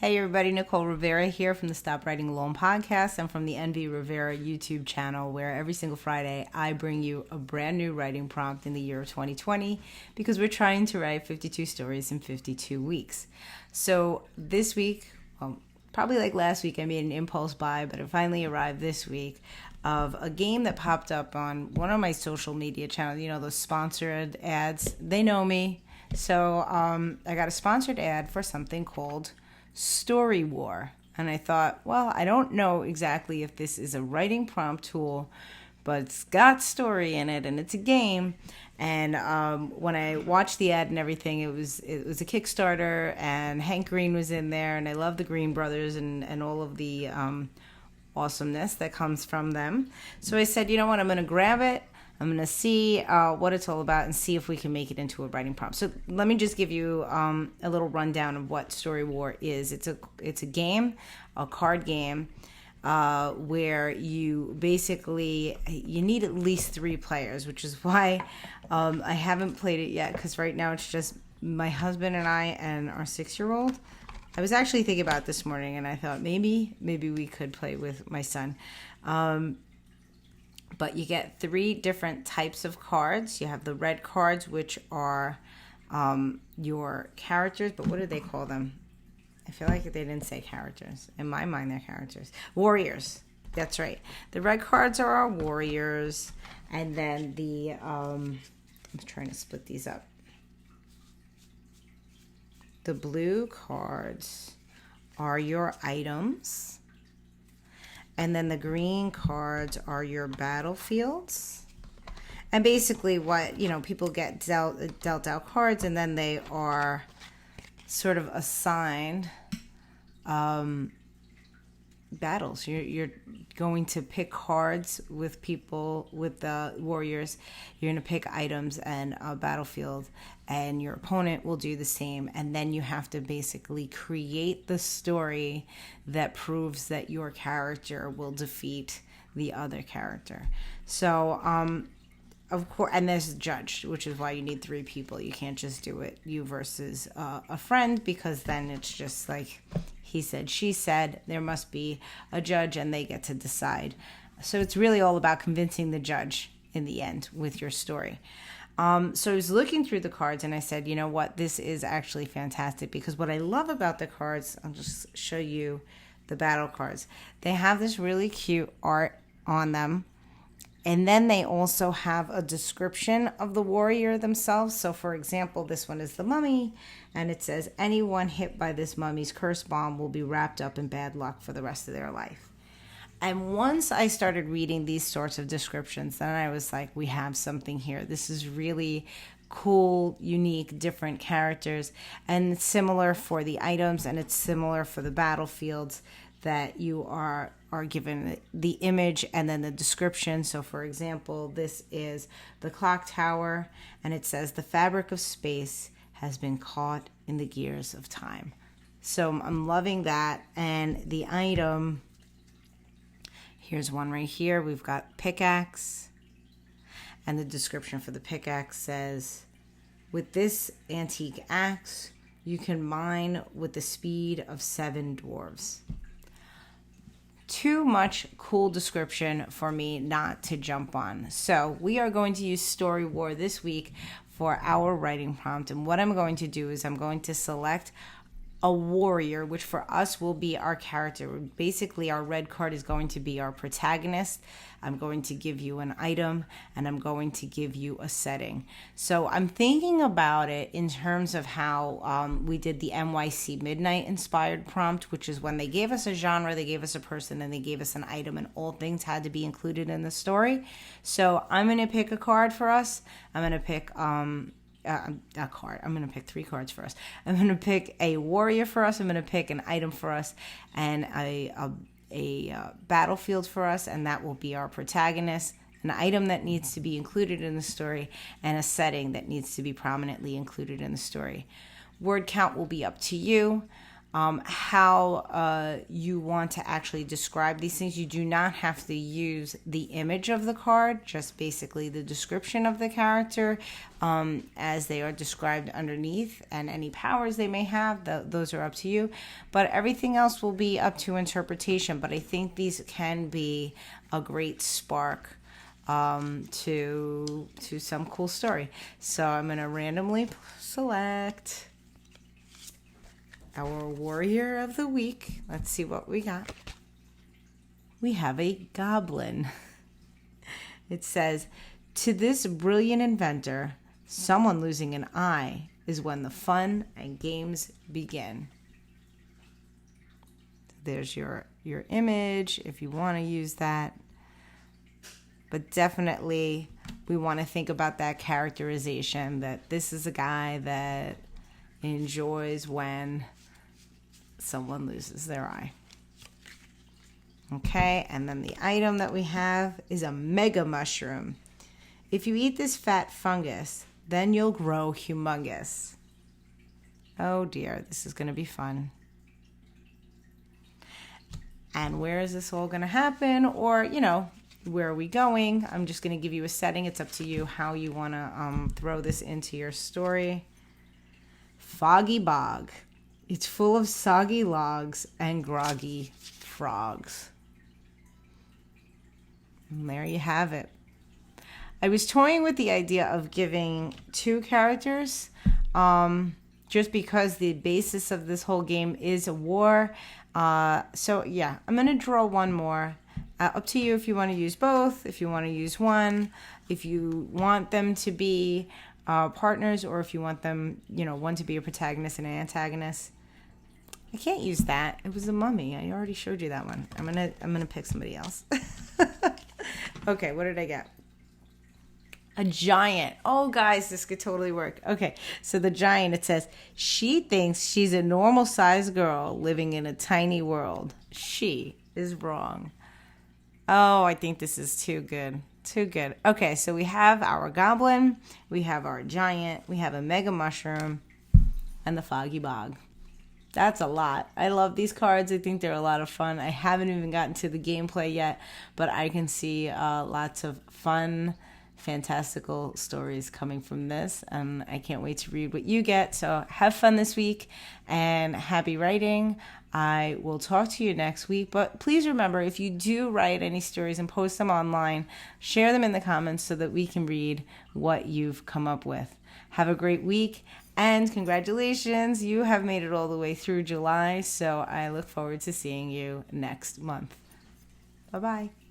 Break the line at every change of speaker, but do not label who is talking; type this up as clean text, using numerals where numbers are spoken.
Hey everybody, Nicole Rivera here from the Stop Writing Alone podcast and from the Envy Rivera YouTube channel, where every single Friday I bring you a brand new writing prompt in the year of 2020 because we're trying to write 52 stories in 52 weeks. So this week, probably like last week, I made an impulse buy, but it finally arrived this week of a game that popped up on one of my social media channels. You know, those sponsored ads. They know me. So I got a sponsored ad for something called Story War. And I thought, well, I don't know exactly if this is a writing prompt tool, but it's got story in it and it's a game. And when I watched the ad and everything, it was a Kickstarter, and Hank Green was in there, and I love the Green brothers and all of the awesomeness that comes from them. So I said, you know what, I'm going to grab it. I'm going to see what it's all about and see if we can make it into a writing prompt. So let me just give you a little rundown of what Story War is. It's a game, a card game, where you basically, you need at least 3 players, which is why I haven't played it yet, because right now it's just my husband and I and our 6-year-old. I was actually thinking about it this morning, and I thought maybe we could play with my son. But you get 3 different types of cards. You have the red cards, which are your characters, but what do they call them? I feel like they didn't say characters. In my mind, they're characters. Warriors. That's right. The red cards are our warriors. And then I'm trying to split these up. The blue cards are your items. And then the green cards are your battlefields. And basically what, people get dealt out cards, and then they are sort of assigned battles. You're going to pick cards with people, with the warriors. You're going to pick items and a battlefield, and your opponent will do the same. And then you have to basically create the story that proves that your character will defeat the other character. So, of course, and there's a judge, which is why you need 3 people. You can't just do it you versus a friend, because then it's just like he said, she said. There must be a judge, and they get to decide. So it's really all about convincing the judge in the end with your story. So I was looking through the cards, and I said, you know what, this is actually fantastic, because what I love about the cards, I'll just show you the battle cards. They have this really cute art on them. And then they also have a description of the warrior themselves. So, for example, this one is the mummy, and it says, anyone hit by this mummy's curse bomb will be wrapped up in bad luck for the rest of their life. And once I started reading these sorts of descriptions, then I was like, we have something here. This is really cool, unique, different characters. And it's similar for the items, and it's similar for the battlefields, that you are given the image and then the description. So, for example, this is the clock tower, and it says, the fabric of space has been caught in the gears of time. So I'm loving that. And the item, here's one right here. We've got Pickaxe, and the description for the pickaxe says, with this antique axe, you can mine with the speed of 7 dwarves. Too much cool description for me not to jump on. So we are going to use Story War this week for our writing prompt. And what I'm going to do is I'm going to select a warrior, which for us will be our character. Basically, our red card is going to be our protagonist. I'm going to give you an item, and I'm going to give you a setting. So I'm thinking about it in terms of how we did the NYC Midnight inspired prompt, which is when they gave us a genre, they gave us a person, and they gave us an item, and all things had to be included in the story. So I'm going to pick a card for us. I'm going to pick a card. I'm going to pick 3 cards for us. I'm going to pick a warrior for us. I'm going to pick an item for us, and a battlefield for us, and that will be our protagonist. An item that needs to be included in the story, and a setting that needs to be prominently included in the story. Word count will be up to you. how you want to actually describe these things. You do not have to use the image of the card, just basically the description of the character as they are described underneath, and any powers they may have, those are up to you. But everything else will be up to interpretation. But I think these can be a great spark to some cool story. So I'm going to randomly select our warrior of the week. Let's see what we got. We have a goblin. It says, to this brilliant inventor, someone losing an eye is when the fun and games begin. There's your image if you want to use that. But definitely we want to think about that characterization, that this is a guy that enjoys when someone loses their eye. Okay, and then the item that we have is a mega mushroom. If you eat this fat fungus, then you'll grow humongous. Oh dear, this is going to be fun. And where is this all going to happen? Or, where are we going? I'm just going to give you a setting. It's up to you how you want to throw this into your story. Foggy Bog. It's full of soggy logs and groggy frogs. And there you have it. I was toying with the idea of giving 2 characters, just because the basis of this whole game is a war. So yeah, I'm going to draw one more. Up to you if you want to use both, if you want to use one, if you want them to be partners, or if you want them, one to be a protagonist and an antagonist. I can't use that. It was a mummy. I already showed you that one. I'm gonna pick somebody else. Okay, what did I get? A giant. Oh, guys, this could totally work. Okay, so the giant, it says, she thinks she's a normal-sized girl living in a tiny world. She is wrong. Oh, I think this is too good. Too good. Okay, so we have our goblin, we have our giant, we have a mega mushroom, and the Foggy Bog. That's a lot. I love these cards. I think they're a lot of fun. I haven't even gotten to the gameplay yet, but I can see lots of fun, fantastical stories coming from this, and I can't wait to read what you get. So have fun this week, and happy writing. I will talk to you next week, but please remember, if you do write any stories and post them online, share them in the comments so that we can read what you've come up with. Have a great week, and congratulations, you have made it all the way through July, so I look forward to seeing you next month. Bye-bye.